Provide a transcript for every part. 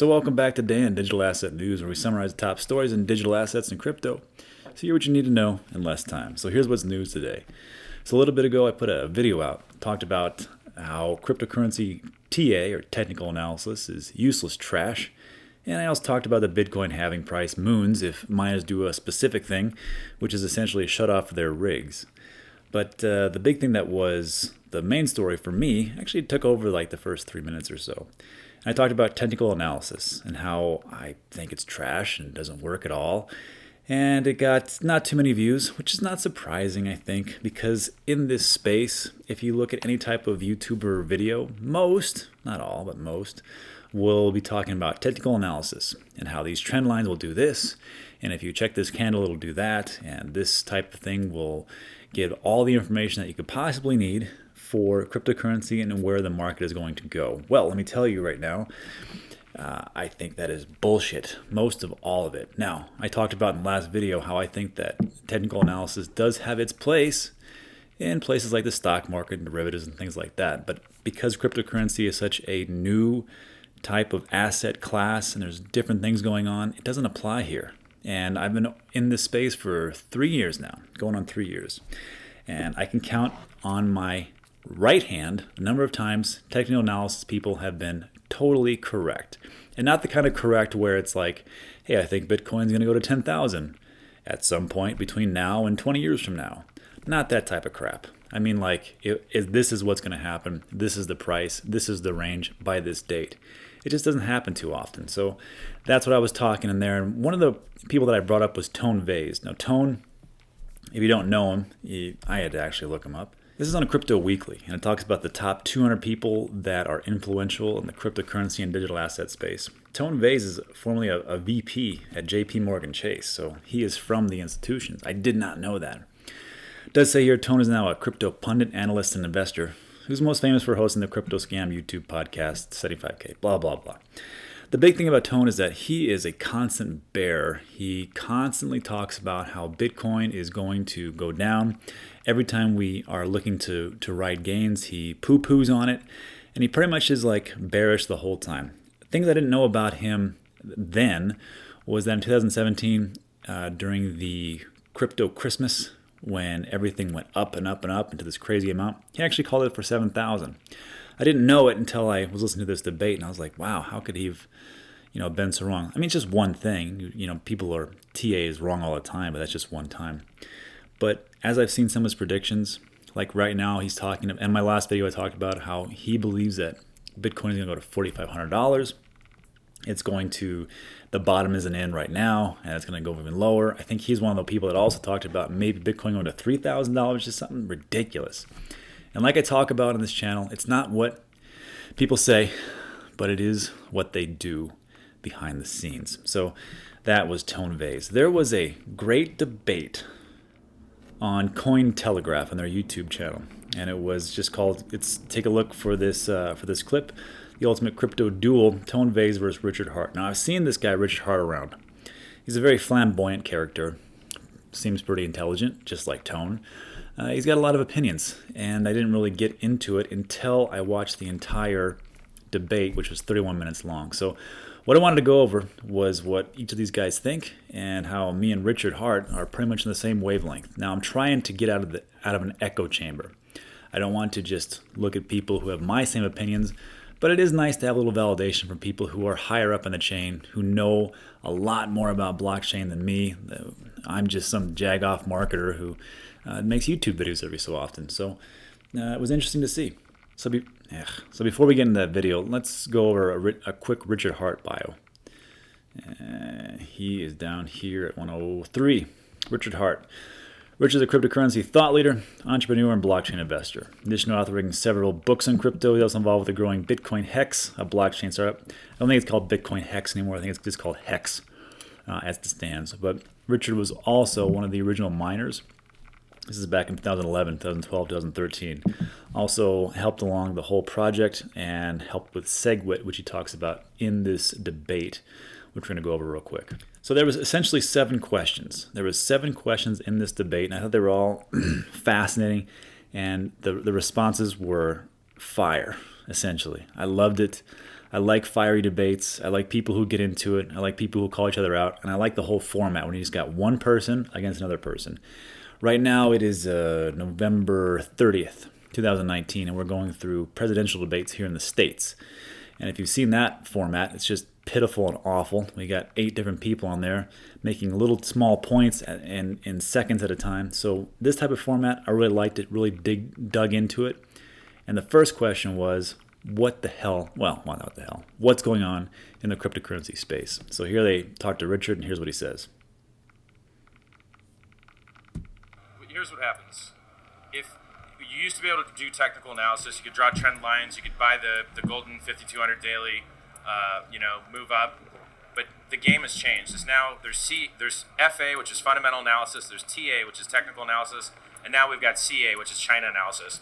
So welcome back to Dan Digital Asset News, where we summarize the top stories in digital assets and crypto. So here's what you need to know in less time. So here's what's news today. So a little bit ago, I put a video out, talked about how cryptocurrency TA, or technical analysis, is useless trash. And I also talked about the Bitcoin halving price moons if miners do a specific thing, which is essentially shut off their rigs. But the big thing that was the main story for me actually took over like the first 3 minutes or so. I talked about technical analysis and how I think it's trash and doesn't work at all. And it got not too many views, which is not surprising, I think, because in this space, if you look at any type of YouTuber video, most, not all, but most, will be talking about technical analysis and how these trend lines will do this. And if you check this candle, it'll do that. And this type of thing will give all the information that you could possibly need for cryptocurrency and where the market is going to go. Well, let me tell you right now, I think that is bullshit, most of all of it. Now, I talked about in the last video how I think that technical analysis does have its place in places like the stock market and derivatives and things like that. But because cryptocurrency is such a new type of asset class and there's different things going on, it doesn't apply here. And I've been in this space for 3 years now, going on 3 years. And I can count on my right hand the number of times technical analysis people have been totally correct. And not the kind of correct where it's like, hey, I think Bitcoin's going to go to 10,000 at some point between now and 20 years from now. Not that type of crap. I mean, like, this is what's going to happen. This is the price. This is the range by this date. It just doesn't happen too often. So that's what I was talking in there. And one of the people that I brought up was Vays. Now, Tone, if you don't know him, I had to actually look him up. This is on a Crypto Weekly, and it talks about the top 200 people that are influential in the cryptocurrency and digital asset space. Tone Vays is formerly a VP at JP Morgan Chase, so he is from the institutions. I did not know that. It does say here Tone is now a crypto pundit, analyst, and investor who's most famous for hosting the Crypto Scam YouTube podcast, 75K, blah, blah, blah. The big thing about Tone is that he is a constant bear. He constantly talks about how Bitcoin is going to go down. Every time we are looking to ride gains, he poo-poos on it. And he pretty much is like bearish the whole time. Things I didn't know about him then was that in 2017, during the crypto Christmas, when everything went up and up and up into this crazy amount, he actually called it for 7,000. I didn't know it until I was listening to this debate, and I was like, wow, how could he have, been so wrong? I mean, it's just one thing. People are TAs wrong all the time, but that's just one time. But as I've seen some of his predictions, like right now he's talking, and my last video I talked about how he believes that Bitcoin is going to go to $4,500. It's going to, the bottom isn't in right now, and it's going to go even lower. I think he's one of the people that also talked about maybe Bitcoin going to $3,000, just something ridiculous. And like I talk about on this channel, it's not what people say, but it is what they do behind the scenes. So that was Tone Vays. There was a great debate on CoinTelegraph on their YouTube channel, and it was just called, take a look for this clip, The Ultimate Crypto Duel, Tone Vays versus Richard Heart. Now, I've seen this guy, Richard Heart, around. He's a very flamboyant character, seems pretty intelligent, just like Tone. He's got a lot of opinions, and I didn't really get into it until I watched the entire debate, which was 31 minutes long. So what I wanted to go over was what each of these guys think and how me and Richard Heart are pretty much in the same wavelength. Now, I'm trying to get out of an echo chamber. I don't want to just look at people who have my same opinions, but it is nice to have a little validation from people who are higher up in the chain, who know a lot more about blockchain than me. I'm just some jag-off marketer who makes YouTube videos every so often. So it was interesting to see. So before we get into that video, let's go over a quick Richard Heart bio. He is down here at 103. Richard Heart. Rich is a cryptocurrency thought leader, entrepreneur, and blockchain investor. In addition to authoring several books on crypto, he's also involved with the growing Bitcoin Hex, a blockchain startup. I don't think it's called Bitcoin Hex anymore. I think it's just called Hex as it stands. But Richard was also one of the original miners. This is back in 2011, 2012, 2013. Also helped along the whole project and helped with SegWit, which he talks about in this debate, which we're going to go over real quick. So there was essentially 7 questions. There was 7 questions in this debate, and I thought they were all fascinating, and the responses were fire. essentially. I loved it. I like fiery debates. I like people who get into it. I like people who call each other out. And I like the whole format when you just got one person against another person. Right now it is November 30th, 2019, and we're going through presidential debates here in the States. And if you've seen that format, it's just pitiful and awful. We got 8 different people on there making little small points in seconds at a time. So this type of format, I really liked it, really dug into it. And the first question was, what the hell, well, not what the hell, what's going on in the cryptocurrency space? So here they talk to Richard, and here's what he says. Here's what happens. If you used to be able to do technical analysis, you could draw trend lines, you could buy the golden 5200 daily, move up, but the game has changed. There's FA, which is fundamental analysis, there's TA, which is technical analysis, and now we've got CA, which is China analysis.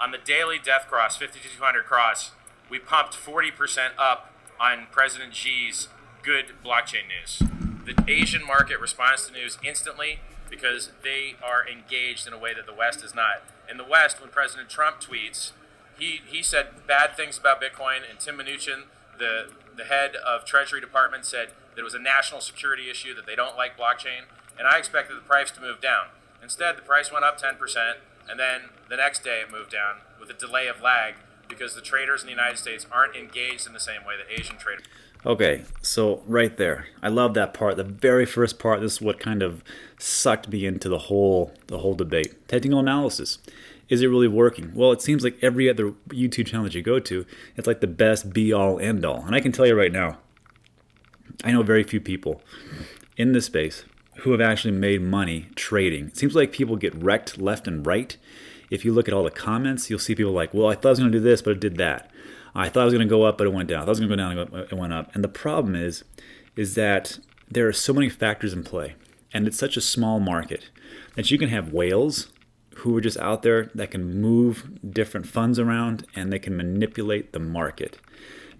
On the daily death cross, 5200 cross, we pumped 40% up on President Xi's good blockchain news. The Asian market responds to news instantly because they are engaged in a way that the West is not. In the West, when President Trump tweets, he said bad things about Bitcoin, and Tim Mnuchin, the head of Treasury Department, said that it was a national security issue, that they don't like blockchain, and I expected the price to move down. Instead, the price went up 10%, and then the next day it moved down with a delay of lag because the traders in the United States aren't engaged in the same way that Asian traders. Okay, so right there, I love that part. The very first part, this is what kind of sucked me into the whole debate. Technical analysis. Is it really working? Well, it seems like every other YouTube channel that you go to, it's like the best be-all, end-all. And I can tell you right now, I know very few people in this space who have actually made money trading. It seems like people get wrecked left and right. If you look at all the comments, you'll see people like, well, I thought I was going to do this, but it did that. I thought I was going to go up, but it went down. I thought I was going to go down, but it went up. And the problem is that there are so many factors in play, and it's such a small market that you can have whales who are just out there that can move different funds around, and they can manipulate the market.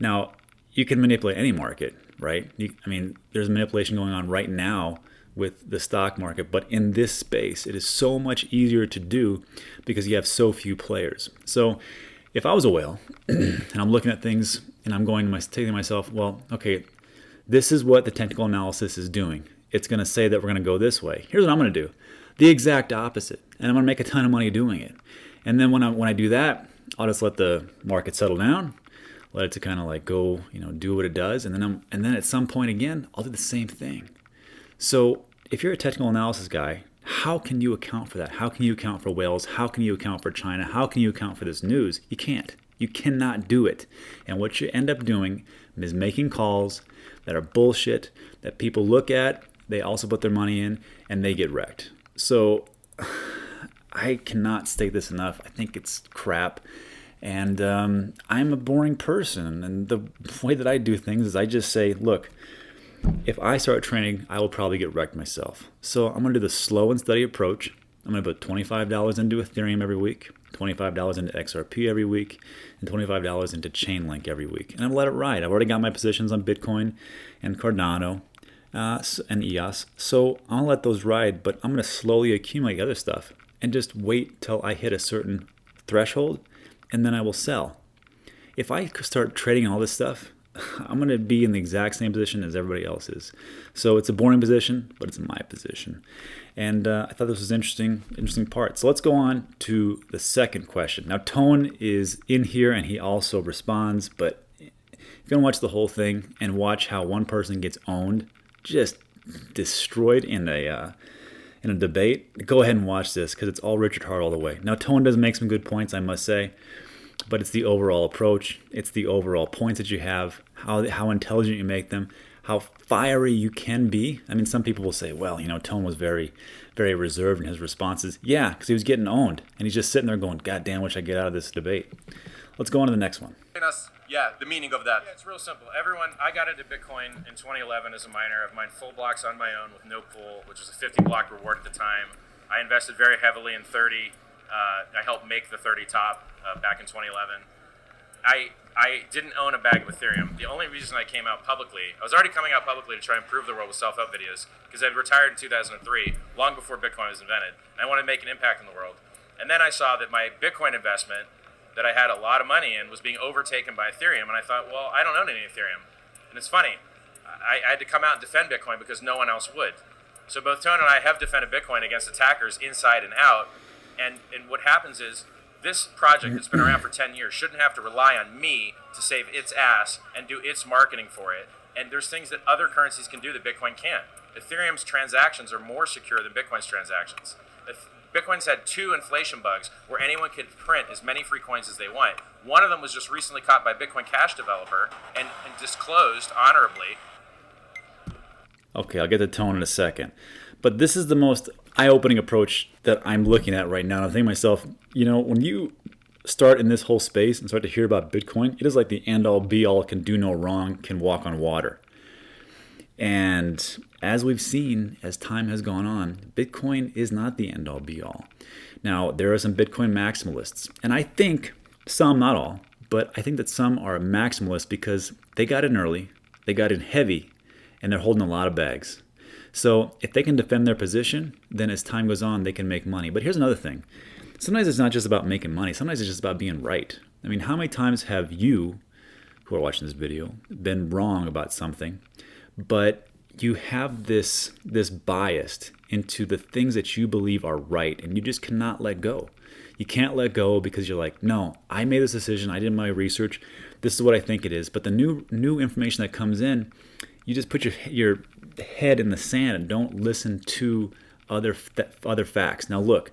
Now, you can manipulate any market, right? There's manipulation going on right now with the stock market, but in this space, it is so much easier to do because you have so few players. So if I was a whale and I'm looking at things and I'm going to thinking to myself, well, okay, this is what the technical analysis is doing. It's going to say that we're going to go this way. Here's what I'm going to do. The exact opposite. And I'm going to make a ton of money doing it. And then when I do that, I'll just let the market settle down, let it to kind of like go, do what it does. And then at some point again, I'll do the same thing. So if you're a technical analysis guy, how can you account for that? How can you account for whales? How can you account for China? How can you account for this news? You can't. You cannot do it. And what you end up doing is making calls that are bullshit, that people look at, they also put their money in, and they get wrecked. So I cannot state this enough. I think it's crap. And I'm a boring person. And the way that I do things is I just say, look, if I start trading, I will probably get wrecked myself. So I'm going to do the slow and steady approach. I'm going to put $25 into Ethereum every week, $25 into XRP every week, and $25 into Chainlink every week. And I'm going to let it ride. I've already got my positions on Bitcoin and Cardano and EOS. So I'll let those ride, but I'm going to slowly accumulate other stuff and just wait till I hit a certain threshold, and then I will sell. If I start trading all this stuff, I'm going to be in the exact same position as everybody else is. So it's a boring position, but it's my position. And I thought this was interesting part. So let's go on to the second question. Now, Tone is in here, and he also responds. But if you're going to watch the whole thing and watch how one person gets owned, just destroyed in a debate, go ahead and watch this because it's all Richard Hart all the way. Now, Tone does make some good points, I must say. But it's the overall approach, it's the overall points that you have, how intelligent you make them, how fiery you can be. I mean, some people will say, well, Tone was very, very reserved in his responses. Yeah, because he was getting owned, and he's just sitting there going, God damn, wish I get out of this debate. Let's go on to the next one. Yeah, the meaning of that. Yeah, it's real simple. I got into Bitcoin in 2011 as a miner. I've mined full blocks on my own with no pool, which was a 50 block reward at the time. I invested very heavily in 30. I helped make the 30 top back in 2011. I didn't own a bag of Ethereum. The only reason I came out publicly, I was already coming out publicly to try and prove the world with self-help videos because I'd retired in 2003, long before Bitcoin was invented. And I wanted to make an impact in the world. And then I saw that my Bitcoin investment that I had a lot of money in was being overtaken by Ethereum, and I thought, well, I don't own any Ethereum. And it's funny, I had to come out and defend Bitcoin because no one else would. So both Tone and I have defended Bitcoin against attackers inside and out, and what happens is this project that's been around for 10 years shouldn't have to rely on me to save its ass and do its marketing for it. And there's things that other currencies can do that Bitcoin can't. Ethereum's transactions are more secure than Bitcoin's transactions. If Bitcoin's had 2 inflation bugs where anyone could print as many free coins as they want. One of them was just recently caught by Bitcoin Cash developer and disclosed honorably. Okay, I'll get the Tone in a second. But this is the most eye-opening approach that I'm looking at right now. And I'm thinking to myself, when you start in this whole space and start to hear about Bitcoin, it is like the end-all, be-all, can do no wrong, can walk on water. And as we've seen, as time has gone on, Bitcoin is not the end-all, be-all. Now, there are some Bitcoin maximalists. And I think some, not all, but I think that some are maximalists because they got in early, they got in heavy, and they're holding a lot of bags. So if they can defend their position, then as time goes on, they can make money. But here's another thing. Sometimes it's not just about making money. Sometimes it's just about being right. I mean, how many times have you, who are watching this video, been wrong about something, but you have this bias into the things that you believe are right, and you just cannot let go. You can't let go because you're like, no, I made this decision. I did my research. This is what I think it is. But the new information that comes in, you just put your head in the sand and don't listen to other facts. Now, look,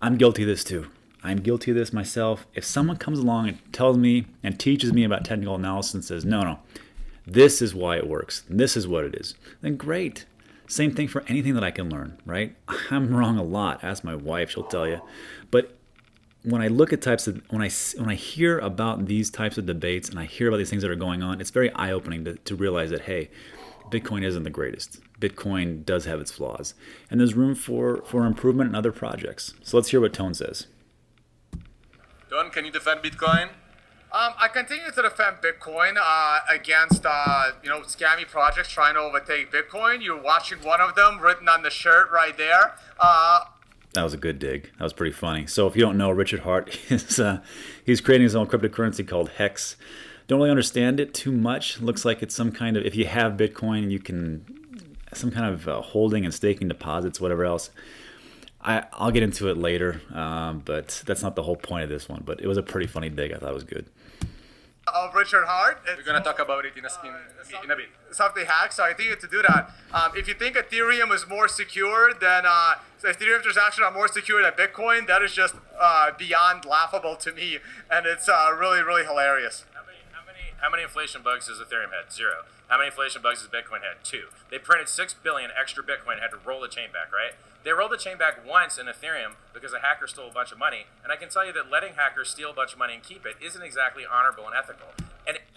I'm guilty of this too. I'm guilty of this myself. If someone comes along and tells me and teaches me about technical analysis and says, no, this is why it works, this is what it is, then great. Same thing for anything that I can learn, right? I'm wrong a lot. Ask my wife, she'll tell you. But when I look at when I hear about these types of debates and I hear about these things that are going on, it's very eye-opening to realize that, hey, Bitcoin isn't the greatest. Bitcoin does have its flaws. And there's room for improvement in other projects. So let's hear what Tone says. Tone, can you defend Bitcoin? I continue to defend Bitcoin against scammy projects trying to overtake Bitcoin. You're watching one of them written on the shirt right there. That was a good dig. That was pretty funny. So if you don't know, Richard Hart he's creating his own cryptocurrency called Hex. Don't really understand it too much. Looks like it's some kind of, if you have Bitcoin, you can, some kind of holding and staking deposits, whatever else. I'll get into it later, but that's not the whole point of this one. But it was a pretty funny dig. I thought it was good. Of Richard Hart. We're going to talk about it in a bit. Something hacked, so I think you have to do that. If you think Ethereum is more secure than, Ethereum transactions are more secure than Bitcoin, that is just beyond laughable to me, and it's really, really hilarious. How many inflation bugs has Ethereum had? 0. How many inflation bugs has Bitcoin had? 2. They printed 6 billion extra Bitcoin and had to roll the chain back, right? They rolled the chain back once in Ethereum because a hacker stole a bunch of money. And I can tell you that letting hackers steal a bunch of money and keep it isn't exactly honorable and ethical.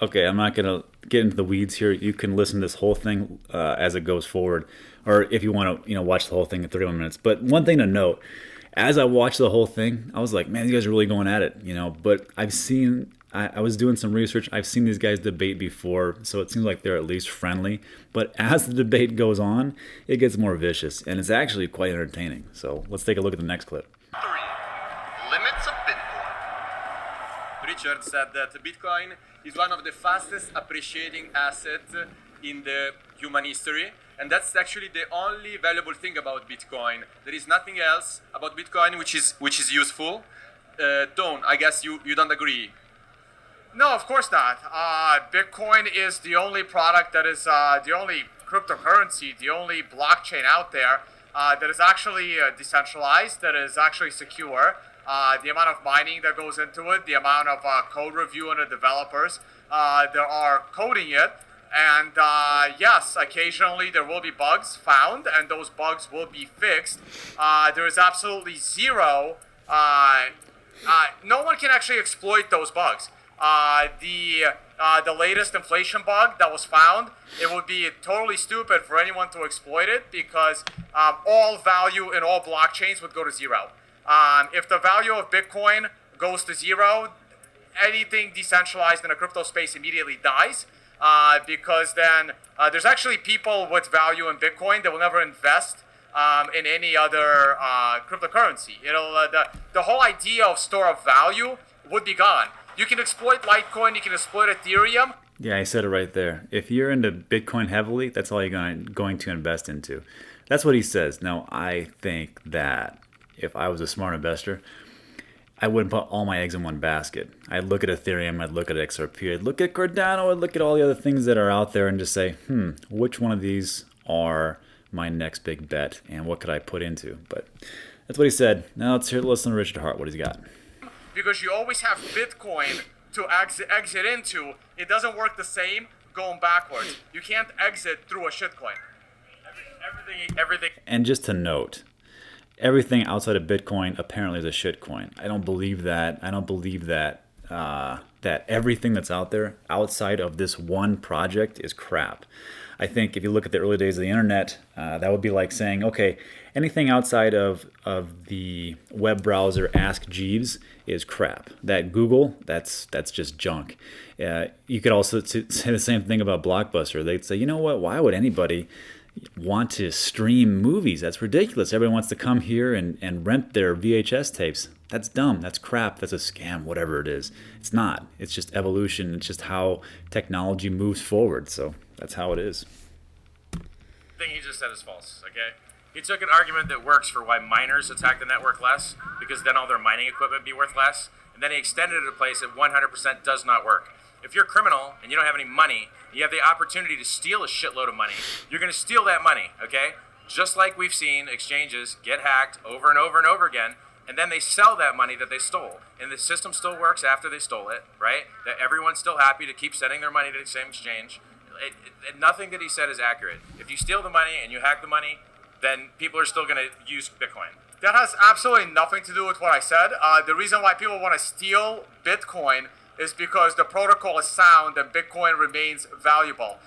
Okay, I'm not going to get into the weeds here. You can listen to this whole thing as it goes forward. Or if you want to watch the whole thing in 31 minutes. But one thing to note, as I watched the whole thing, I was like, man, these guys are really going at it. But I was doing some research. I've seen these guys debate before, so it seems like they're at least friendly. But as the debate goes on, it gets more vicious, and it's actually quite entertaining. So let's take a look at the next clip. 3. Limits of Bitcoin. Richard said that Bitcoin is one of the fastest appreciating assets in the human history, and that's actually the only valuable thing about Bitcoin. There is nothing else about Bitcoin which is useful. Tone, I guess you don't agree. No, of course not. Bitcoin is the only product that is the only cryptocurrency, the only blockchain out there that is actually decentralized, that is actually secure. The amount of mining that goes into it, the amount of code review and the developers that are coding it. And yes, occasionally there will be bugs found, and those bugs will be fixed. There is absolutely zero. No one can actually exploit those bugs. The latest inflation bug that was found, it would be totally stupid for anyone to exploit it because all value in all blockchains would go to 0. If the value of Bitcoin goes to 0, anything decentralized in the crypto space immediately dies because then there's actually people with value in Bitcoin that will never invest in any other cryptocurrency. The whole idea of store of value would be gone. You can exploit Litecoin, you can exploit Ethereum. Yeah, I said it right there. If you're into Bitcoin heavily, that's all you're going to invest into. That's what he says. Now, I think that if I was a smart investor, I wouldn't put all my eggs in one basket. I'd look at Ethereum, I'd look at XRP, I'd look at Cardano, I'd look at all the other things that are out there and just say, which one of these are my next big bet and what could I put into? But that's what he said. Now let's listen to Richard Hart, what he's got. Because you always have Bitcoin to exit into. It doesn't work the same going backwards. You can't exit through a shitcoin. Everything. And just to note, everything outside of Bitcoin apparently is a shitcoin. I don't believe that. I don't believe that that everything that's out there outside of this one project is crap. I think if you look at the early days of the internet, that would be like saying, okay, anything outside of the web browser Ask Jeeves is crap. That Google, that's just junk. You could also say the same thing about Blockbuster. They'd say, you know what, why would anybody want to stream movies? That's ridiculous. Everyone wants to come here and rent their VHS tapes. That's dumb. That's crap. That's a scam, whatever it is. It's not. It's just evolution. It's just how technology moves forward. So that's how it is. Thing he just said is false, okay? He took an argument that works for why miners attack the network less, because then all their mining equipment would be worth less, and then he extended it to a place that 100% does not work. If you're a criminal and you don't have any money, you have the opportunity to steal a shitload of money, you're going to steal that money, okay? Just like we've seen exchanges get hacked over and over and over again, and then they sell that money that they stole. And the system still works after they stole it, right? That everyone's still happy to keep sending their money to the same exchange. Nothing that he said is accurate. If you steal the money and you hack the money, then people are still going to use Bitcoin. That has absolutely nothing to do with what I said. The reason why people want to steal Bitcoin is because the protocol is sound and Bitcoin remains valuable.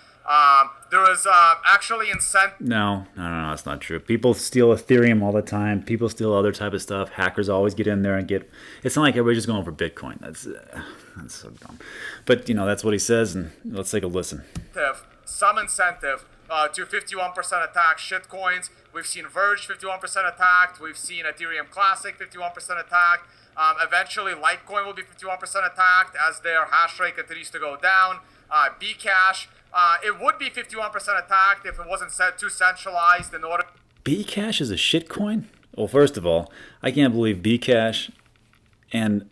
There is actually incentive. No, that's not true. People steal Ethereum all the time. People steal other type of stuff. Hackers always get in there and get. It's not like everybody's just going for Bitcoin. That's so dumb. But that's what he says, and let's take a listen. Some incentive to 51% attack shitcoins. We've seen Verge 51% attacked. We've seen Ethereum Classic 51% attacked. Eventually, Litecoin will be 51% attacked as their hash rate continues to go down. Bcash, it would be 51% attacked if it wasn't too centralized in order. Bcash is a shitcoin? Well, first of all, I can't believe Bcash and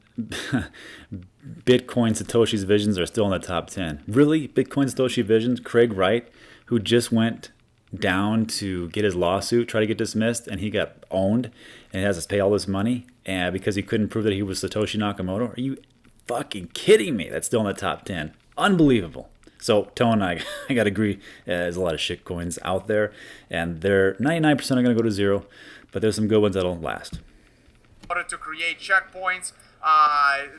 Bitcoin Satoshi's visions are still in the top 10. Really? Bitcoin Satoshi visions? Craig Wright, who just went down to get his lawsuit, try to get dismissed, and he got owned and he has to pay all this money and because he couldn't prove that he was Satoshi Nakamoto? Are you fucking kidding me? That's still in the top 10. Unbelievable. So, Tone, I got to agree, there's a lot of shit coins out there, and they're 99% are going to go to zero, but there's some good ones that'll last. In order to create checkpoints,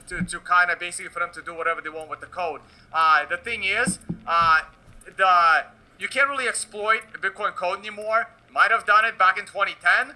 to kind of basically for them to do whatever they want with the code. The thing is, you can't really exploit Bitcoin code anymore. Might have done it back in 2010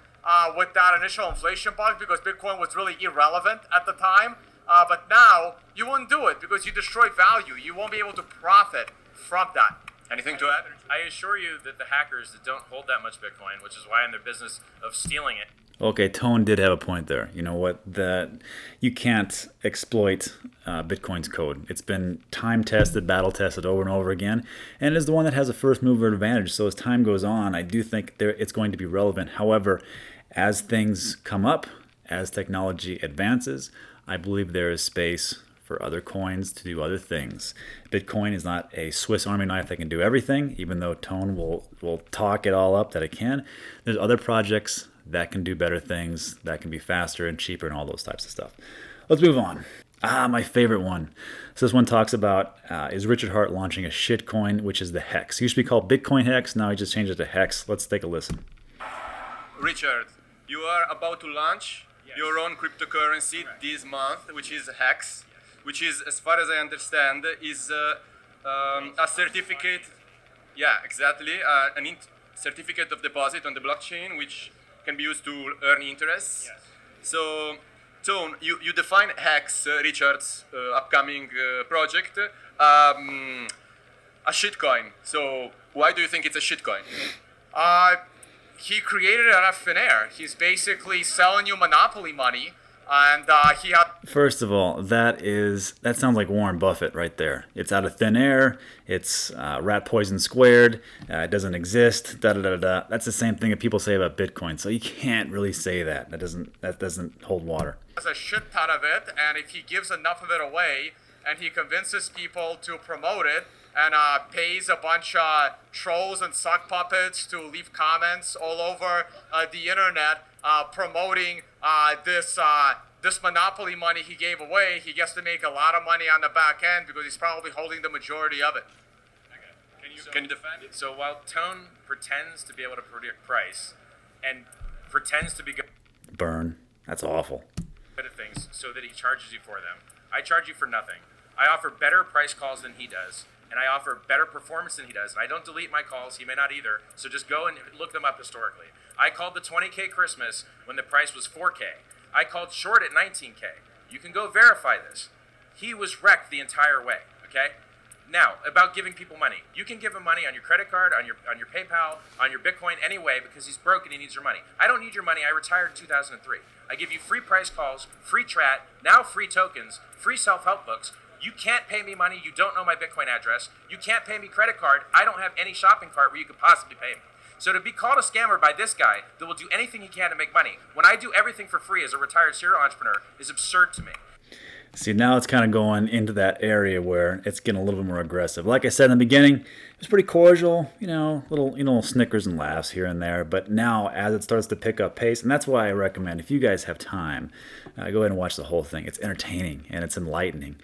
with that initial inflation bug because Bitcoin was really irrelevant at the time. But now, you wouldn't do it because you destroy value. You won't be able to profit from that. Anything to add? I assure you that the hackers that don't hold that much Bitcoin, which is why I'm in the business of stealing it. Okay, Tone did have a point there. You know what? That you can't exploit Bitcoin's code. It's been time tested, battle tested over and over again, and it is the one that has a first mover advantage. So as time goes on, I do think it's going to be relevant. However, as things come up, as technology advances, I believe there is space for other coins to do other things. Bitcoin is not a Swiss Army knife that can do everything, even though Tone will talk it all up that it can. There's other projects that can do better things, that can be faster and cheaper and all those types of stuff. Let's move on. My favorite one. So this one talks about, is Richard Hart launching a shitcoin, which is the Hex. It used to be called Bitcoin Hex, now he just changed it to Hex. Let's take a listen. Richard, you are about to launch your own cryptocurrency this month, which is Hex, which is, as far as I understand, is a certificate. Yeah, exactly. Certificate of deposit on the blockchain, which can be used to earn interest. Yes. So, Tone, you define Hex, Richard's upcoming project, a shitcoin. So, why do you think it's a shitcoin? He created it out of thin air. He's basically selling you monopoly money and he had. First of all, that sounds like Warren Buffett right there. It's out of thin air. It's rat poison squared. It doesn't exist. Da da da da. That's the same thing that people say about Bitcoin. So you can't really say that. That doesn't hold water. Has a shit ton of it, and if he gives enough of it away, and he convinces people to promote it, and pays a bunch of trolls and sock puppets to leave comments all over the internet promoting this monopoly money he gave away, he gets to make a lot of money on the back end because he's probably holding the majority of it. Okay. Can you defend it? So while Tone pretends to be able to predict price and pretends to be good Burn. That's awful. at things so that he charges you for them, I charge you for nothing. I offer better price calls than he does, and I offer better performance than he does. And I don't delete my calls. He may not either. So just go and look them up historically. I called the 20K Christmas when the price was 4K. I called short at 19K. You can go verify this. He was wrecked the entire way, okay? Now, about giving people money. You can give him money on your credit card, on your PayPal, on your Bitcoin, anyway, because he's broke and he needs your money. I don't need your money. I retired in 2003. I give you free price calls, free chat, now free tokens, free self-help books. You can't pay me money. You don't know my Bitcoin address. You can't pay me credit card. I don't have any shopping cart where you could possibly pay me. So to be called a scammer by this guy that will do anything he can to make money, when I do everything for free as a retired serial entrepreneur, is absurd to me. See, now it's kind of going into that area where it's getting a little bit more aggressive. Like I said in the beginning, it was pretty cordial, little snickers and laughs here and there. But now, as it starts to pick up pace, and that's why I recommend, if you guys have time, go ahead and watch the whole thing. It's entertaining and it's enlightening.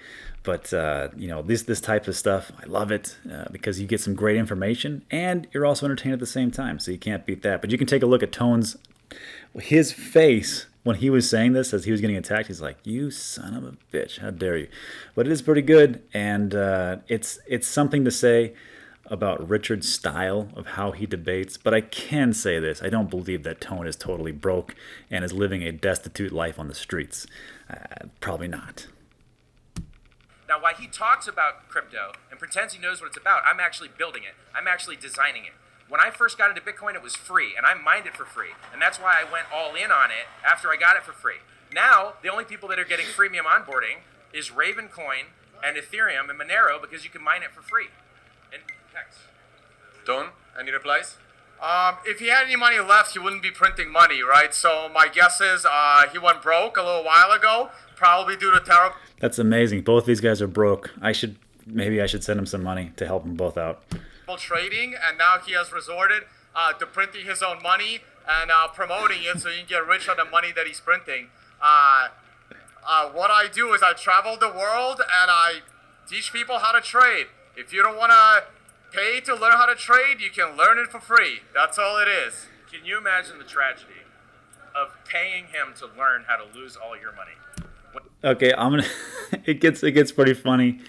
But this type of stuff, I love it because you get some great information and you're also entertained at the same time. So you can't beat that. But you can take a look at his face when he was saying this as he was getting attacked. He's like, "You son of a bitch, how dare you?" But it is pretty good, and it's something to say about Richard's style of how he debates. But I can say this: I don't believe that Tone is totally broke and is living a destitute life on the streets. Probably not. Now, while he talks about crypto and pretends he knows what it's about, I'm actually building it. I'm actually designing it. When I first got into Bitcoin, it was free, and I mined it for free. And that's why I went all in on it after I got it for free. Now, the only people that are getting freemium onboarding is Ravencoin and Ethereum and Monero because you can mine it for free. And thanks. Don, any replies? If he had any money left, he wouldn't be printing money, right? So my guess is he went broke a little while ago, probably due to terrible. That's amazing. Both these guys are broke. Maybe I should send him some money to help them both out. Trading, and now he has resorted to printing his own money and promoting it so he can get rich on the money that he's printing. What I do is I travel the world and I teach people how to trade. If you don't want to pay to learn how to trade, you can learn it for free. That's all it is. Can you imagine the tragedy of paying him to learn how to lose all your money? Okay, it gets pretty funny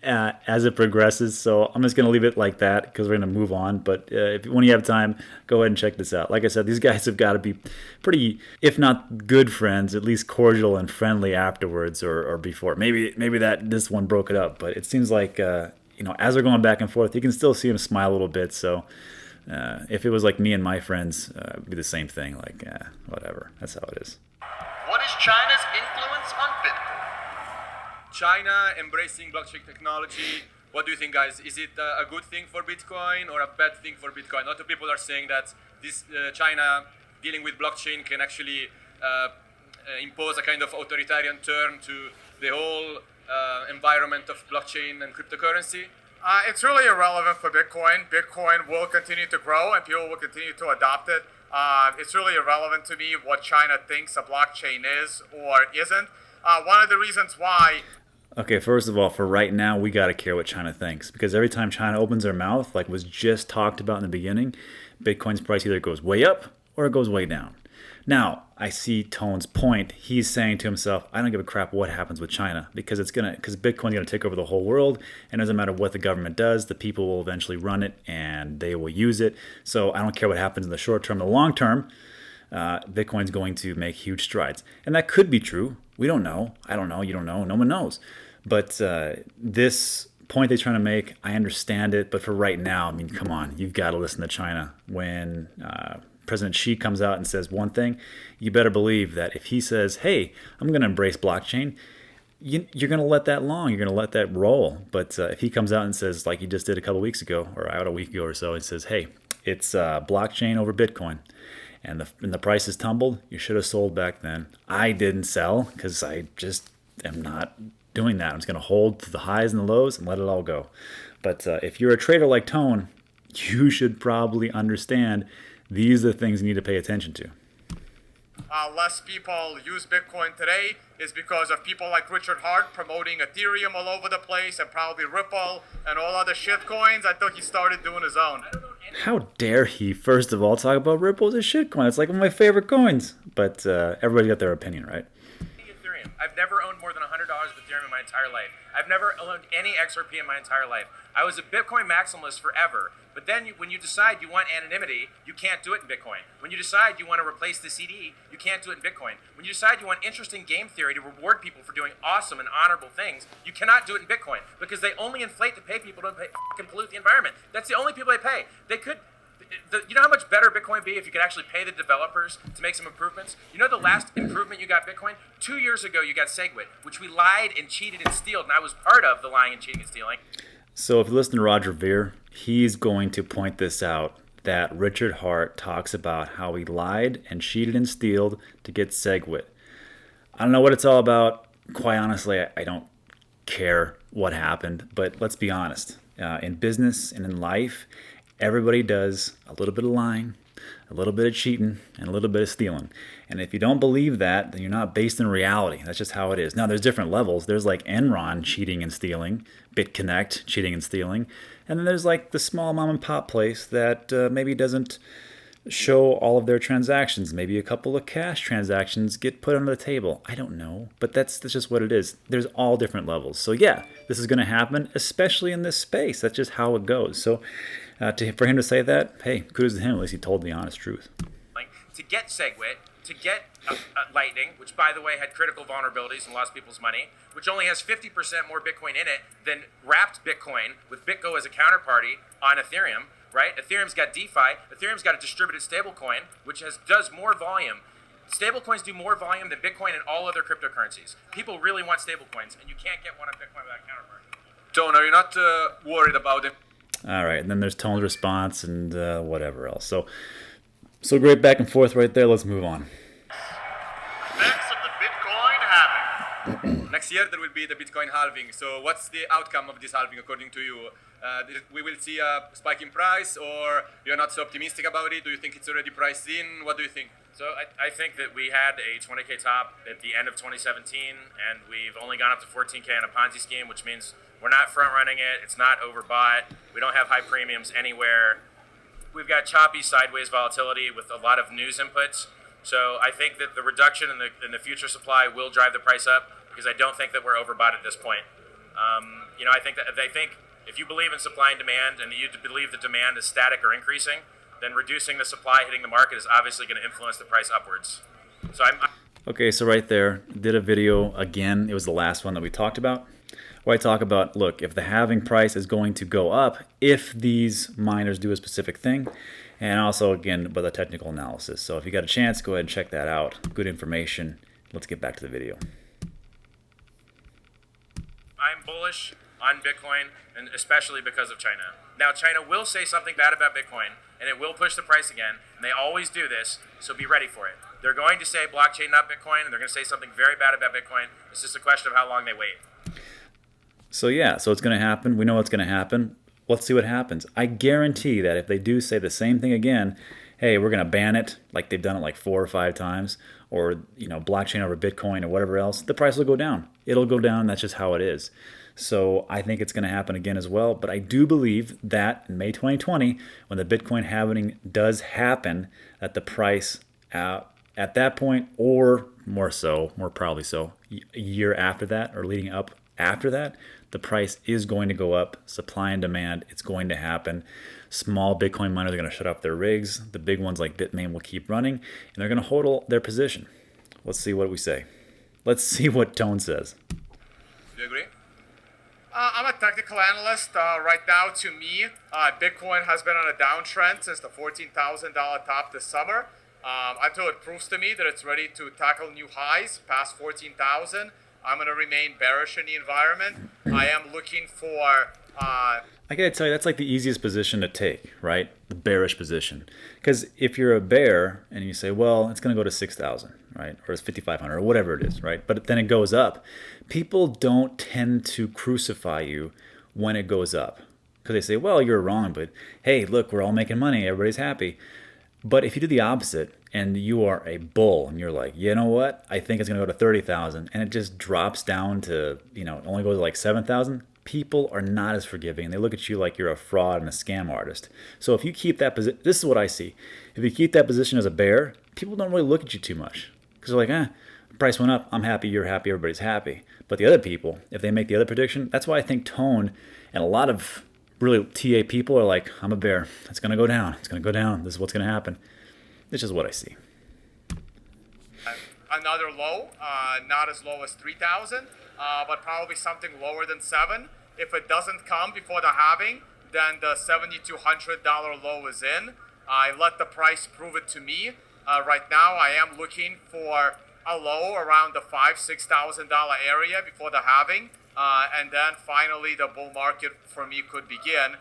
as it progresses, so I'm just gonna leave it like that because we're gonna move on. But when you have time, go ahead and check this out. Like I said, these guys have got to be pretty, if not good friends, at least cordial and friendly afterwards or before. Maybe this one broke it up, but it seems like as they're going back and forth, you can still see him smile a little bit. So if it was like me and my friends, it'd be the same thing. Like whatever, that's how it is. What is China's influence on Bitcoin? China embracing blockchain technology. What do you think, guys? Is it a good thing for Bitcoin or a bad thing for Bitcoin? A lot of people are saying that this China dealing with blockchain can actually impose a kind of authoritarian turn to the whole environment of blockchain and cryptocurrency. It's really irrelevant for Bitcoin. Bitcoin will continue to grow and people will continue to adopt it. It's really irrelevant to me what China thinks a blockchain is or isn't. One of the reasons why... Okay, first of all, for right now, we got to care what China thinks. Because every time China opens their mouth, like was just talked about in the beginning, Bitcoin's price either goes way up or it goes way down. Now, I see Tone's point. He's saying to himself, I don't give a crap what happens with China because Bitcoin's going to take over the whole world, and it doesn't matter what the government does, the people will eventually run it and they will use it. So I don't care what happens in the short term. In the long term, Bitcoin's going to make huge strides. And that could be true. We don't know. I don't know. You don't know. No one knows. But this point they're trying to make, I understand it. But for right now, I mean, come on. You've got to listen to China when President Xi comes out and says one thing, you better believe that if he says, hey, I'm going to embrace blockchain, you're going to let that long. You're going to let that roll. But if he comes out and says, like he just did a couple weeks ago, or out a week ago or so, he says, hey, it's blockchain over Bitcoin, and the price has tumbled, you should have sold back then. I didn't sell because I just am not doing that. I'm just going to hold to the highs and the lows and let it all go. But if you're a trader like Tone, you should probably understand these are the things you need to pay attention to. Less people use Bitcoin today is because of people like Richard Hart promoting Ethereum all over the place, and probably Ripple and all other shit coins until he started doing his own. How dare he, first of all, talk about Ripple as a shitcoin? It's like one of my favorite coins. But everybody's got their opinion, right? Ethereum. I've never owned more than $100 of Ethereum in my entire life. I've never owned any XRP in my entire life. I was a Bitcoin maximalist forever. But then when you decide you want anonymity, you can't do it in Bitcoin. When you decide you want to replace the CD, you can't do it in Bitcoin. When you decide you want interesting game theory to reward people for doing awesome and honorable things, you cannot do it in Bitcoin because they only inflate to pay people to fucking pollute the environment. That's the only people they pay. They could... you know how much better Bitcoin be if you could actually pay the developers to make some improvements? You know the last improvement you got Bitcoin? 2 years ago you got SegWit, which we lied and cheated and stealed, and I was part of the lying and cheating and stealing. So if you listen to Roger Ver, he's going to point this out, that Richard Hart talks about how he lied and cheated and stealed to get SegWit. I don't know what it's all about. Quite honestly, I don't care what happened, but let's be honest. In business and in life, everybody does a little bit of lying, a little bit of cheating, and a little bit of stealing. And if you don't believe that, then you're not based in reality. That's just how it is. Now, there's different levels. There's like Enron cheating and stealing, BitConnect cheating and stealing, and then there's like the small mom and pop place that maybe doesn't show all of their transactions. Maybe a couple of cash transactions get put under the table. I don't know, but that's just what it is. There's all different levels. So yeah, this is going to happen, especially in this space. That's just how it goes. So for him to say that, hey, kudos to him. At least he told the honest truth. To get SegWit, to get Lightning, which by the way had critical vulnerabilities and lost people's money, which only has 50% more Bitcoin in it than wrapped Bitcoin with BitGo as a counterparty on Ethereum, right? Ethereum's got DeFi. Ethereum's got a distributed stablecoin, which does more volume. Stablecoins do more volume than Bitcoin and all other cryptocurrencies. People really want stablecoins, and you can't get one on Bitcoin without counterparty. Tone, are you not worried about it? All right, and then there's Tone's response and whatever else. So great back and forth right there. Let's move on. Effects of the Bitcoin halving. Next year there will be the Bitcoin halving. So what's the outcome of this halving according to you? We will see a spike in price, or you're not so optimistic about it? Do you think it's already priced in? What do you think? So I think that we had a 20K top at the end of 2017, and we've only gone up to 14K on a Ponzi scheme, which means we're not front running it. It's not overbought. We don't have high premiums anywhere. We've got choppy sideways volatility with a lot of news inputs. So I think that the reduction in the future supply will drive the price up, because I don't think that we're overbought at this point. I think that if you believe in supply and demand, and you believe the demand is static or increasing, then reducing the supply hitting the market is obviously going to influence the price upwards. So Okay, so right there, did a video again. It was the last one that we talked about, where I talk about, look, if the halving price is going to go up, if these miners do a specific thing, and also, again, with a technical analysis. So if you got a chance, go ahead and check that out. Good information. Let's get back to the video. I'm bullish on Bitcoin, and especially because of China. Now, China will say something bad about Bitcoin, and it will push the price again, and they always do this, so be ready for it. They're going to say blockchain, not Bitcoin, and they're going to say something very bad about Bitcoin. It's just a question of how long they wait. So yeah, so it's going to happen. We know it's going to happen. Let's see what happens. I guarantee that if they do say the same thing again, hey, we're going to ban it, like they've done it like 4 or 5 times, or blockchain over Bitcoin or whatever else, the price will go down. It'll go down. That's just how it is. So I think it's going to happen again as well. But I do believe that in May 2020, when the Bitcoin halving does happen, that the price at that point, or more probably so, a year after that or leading up after that, the price is going to go up. Supply and demand, it's going to happen. Small Bitcoin miners are going to shut off their rigs. The big ones like Bitmain will keep running, and they're going to hold their position. Let's see what we say. Let's see what Tone says. Do you agree? I'm a technical analyst. Right now, to me, Bitcoin has been on a downtrend since the $14,000 top this summer. Until it proves to me that it's ready to tackle new highs past 14,000, I'm going to remain bearish in the environment. I am looking for... I gotta tell you, that's like the easiest position to take, right? The bearish position. Because if you're a bear and you say, well, it's gonna go to 6,000, right? Or it's 5,500 or whatever it is, right? But then it goes up. People don't tend to crucify you when it goes up. Because they say, well, you're wrong, but hey, look, we're all making money, everybody's happy. But if you do the opposite and you are a bull and you're like, you know what? I think it's gonna go to 30,000 and it just drops down to, it only goes to like 7,000. People are not as forgiving. They look at you like you're a fraud and a scam artist. So if you keep that position, this is what I see. If you keep that position as a bear, people don't really look at you too much. Because they're like, price went up, I'm happy, you're happy, everybody's happy. But the other people, if they make the other prediction, that's why I think Tone and a lot of really TA people are like, I'm a bear. It's going to go down. It's going to go down. This is what's going to happen. It's just what I see. Another low, not as low as 3,000, but probably something lower than 7. If it doesn't come before the halving, then the $7,200 low is in. I let the price prove it to me. Right now, I am looking for a low around the $5,000-$6,000 area before the halving, and then finally the bull market for me could begin.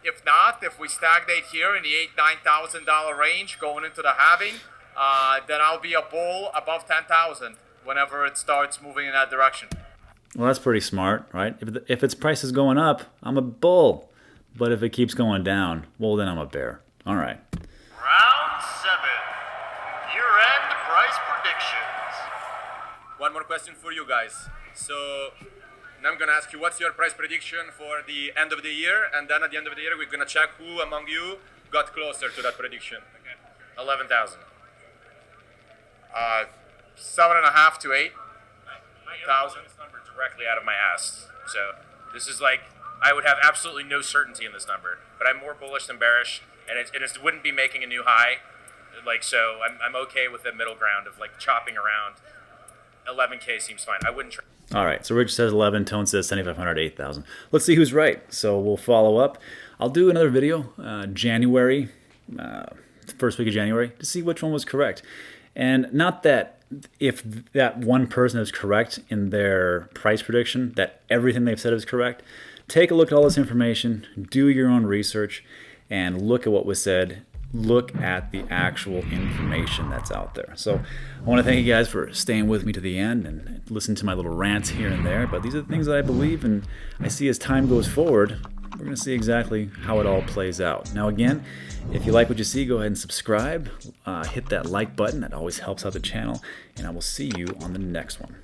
If not, if we stagnate here in the $8,000-$9,000 range going into the halving, then I'll be a bull above 10,000 whenever it starts moving in that direction. Well, that's pretty smart, right? If its price is going up, I'm a bull. But if it keeps going down, well, then I'm a bear. All right. Round 7. Year-end price predictions. One more question for you guys. So now I'm going to ask you, what's your price prediction for the end of the year? And then at the end of the year, we're going to check who among you got closer to that prediction. Okay. 11,000. 7.5 to 8. I am pulling this number directly out of my ass. So this is like, I would have absolutely no certainty in this number, but I'm more bullish than bearish, and it wouldn't be making a new high. Like, so I'm okay with the middle ground of like chopping around. 11K seems fine. I wouldn't try. All right, so Rich says 11, Tone says 7,500, 8,000. Let's see who's right. So we'll follow up. I'll do another video, January, first week of January, to see which one was correct. And not that if that one person is correct in their price prediction, that everything they've said is correct. Take a look at all this information, do your own research, and look at what was said. Look at the actual information that's out there. So I want to thank you guys for staying with me to the end and listen to my little rants here and there. But these are the things that I believe, and I see as time goes forward, we're going to see exactly how it all plays out. Now again, if you like what you see, go ahead and subscribe. Hit that like button. That always helps out the channel. And I will see you on the next one.